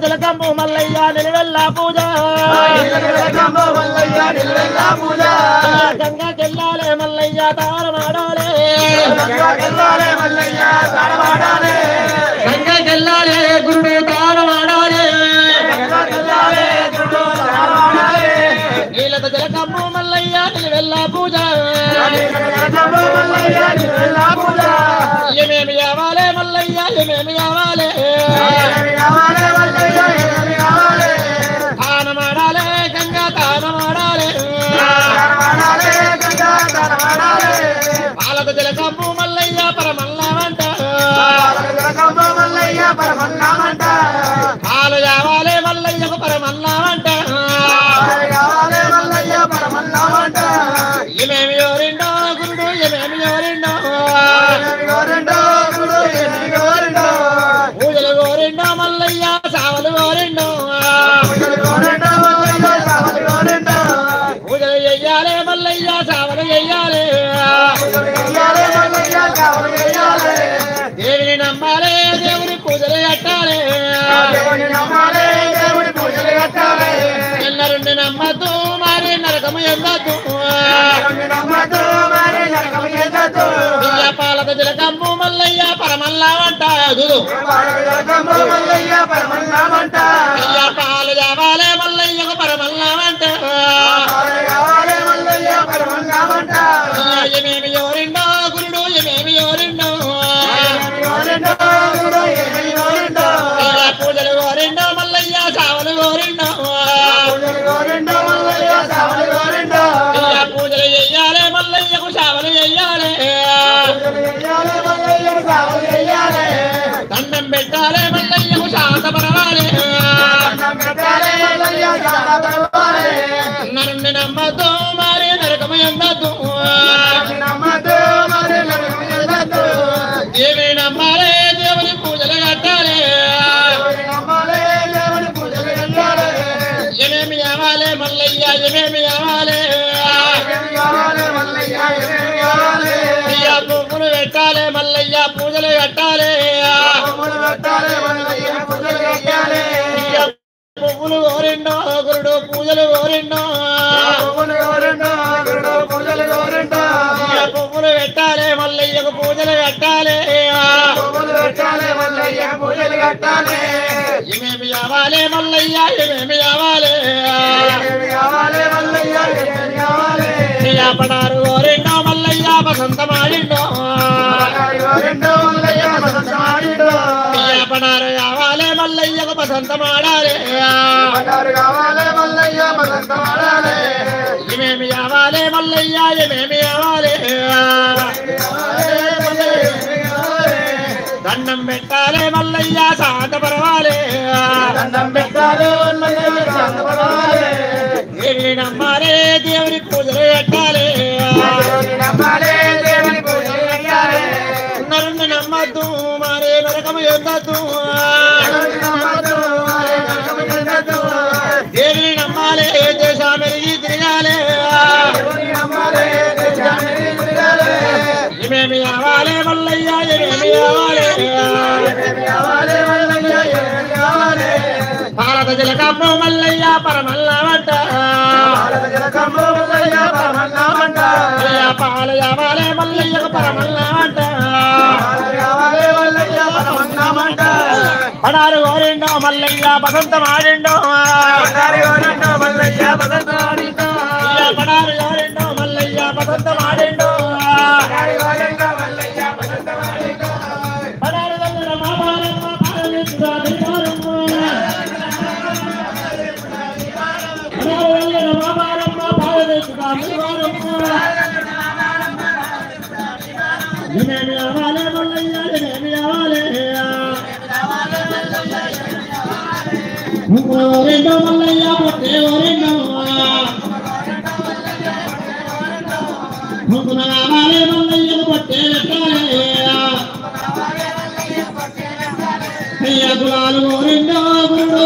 తిలకంబు మల్లయ్య నిలువెల్లా పూజ గంగాకెళ్ళాలే మల్లయ్య తారమాడాలే గంగాకెళ్ళాలే గురుడు తారమాడాలే నీలత తిలకంబు మల్లయ్య నిలువెల్లా పూజ ఏమేమి కావాలే మల్లయ్య ఏమేమి కావాలే తానమాడాలే గంగా తానమాడాలే పాలత తిలకంబు మల్లయ్య పరమల్లామంట పాలు కావాలే మల్లయ్యకు పరమల్లామంట ఏమేమి ఎవరిండో గురుడు ఏమేమి ఎవరిండో పూజలు కోరిండో మల్లయ్య సావలు కోరిండో పూజలు చెయ్యాలే మల్లయ్య సావలు చెయ్యాలే దేవుని నమ్మాలే దేవుని పూజలు కట్టాలే ఎన్నరుండి నమ్మద్దు మరి నరకము ఎందద్దు పాలక తిలకంబు మల్లయ్య పరమల్లామంట పాలు కావాలే మల్లయ్యకు పరమల్లామంట ఏమేమి ఎవరిండో గురుడు ఏమేమి ఎవరిండో పూజలు కోరిండో మల్లయ్య సావలు కోరిండో పూజలు చెయ్యాలే మల్లయ్యకు సావలు చెయ్యాలే దండం పెట్టాలే మల్లయ్యకు శాంత పరవాలే నన్ను నమ్మద్దు మరి నరకము ఎందద్దు దేవి నమ్మాలే దేవుని పూజలు కట్టాలే ఏమేమి కావాలే మల్లయ్య ఏమేమి కావాలే పువ్వులు పెట్టాలే మల్లయ్య పూజలు కట్టాలే పువ్వులు కోరిండో గురుడు పూజలు కోరిండో పువ్వులు పెట్టాలే మల్లయ్యకు పూజలు కట్టాలే ఏమేమి కావాలే మల్లయ్య ఏమేమి కావాలే పడారు కోరిండో మల్లయ్య వసంతమాడిండో పడారు కావాలే మల్లయ్యకు వసంతమాడాలే ఏమేమి కావాలే మల్లయ్య ఏమేమి కావాలే దండం పెట్టాలే మల్లయ్య శాంత పరవాలే దేవి నమ్మాలే దేవుని పూజలు కట్టాలే నన్ను నమ్మద్దు మారే నరకము ఎందద్దు దేవి నమ్మాలే దేశామెరిగి తిరగాలే ఏమేమి కావాలే మల్లయ్య ఏమేమి కావాలే పాలక తిలకంబు మల్లయ్య పరమల్లామంట పాలు కావాలే మల్లయ్యకు పరమల్లామంట పడారు కోరిండో మల్లయ్య వసంతమాడిండో పడారు కోరిండో మల్లయ్య వసంతమాడిండో పడారు వల్ల మామారమ్మ ఏమేమి కావాలే మల్లయ్య ఏమేమి కావాలే రెండో మల్లయ్య పొట్టే రెండో ముగ్గున కావాలే మల్లయ్యకు పొట్టే పెట్టాలే గులాలు రెండో గురుడు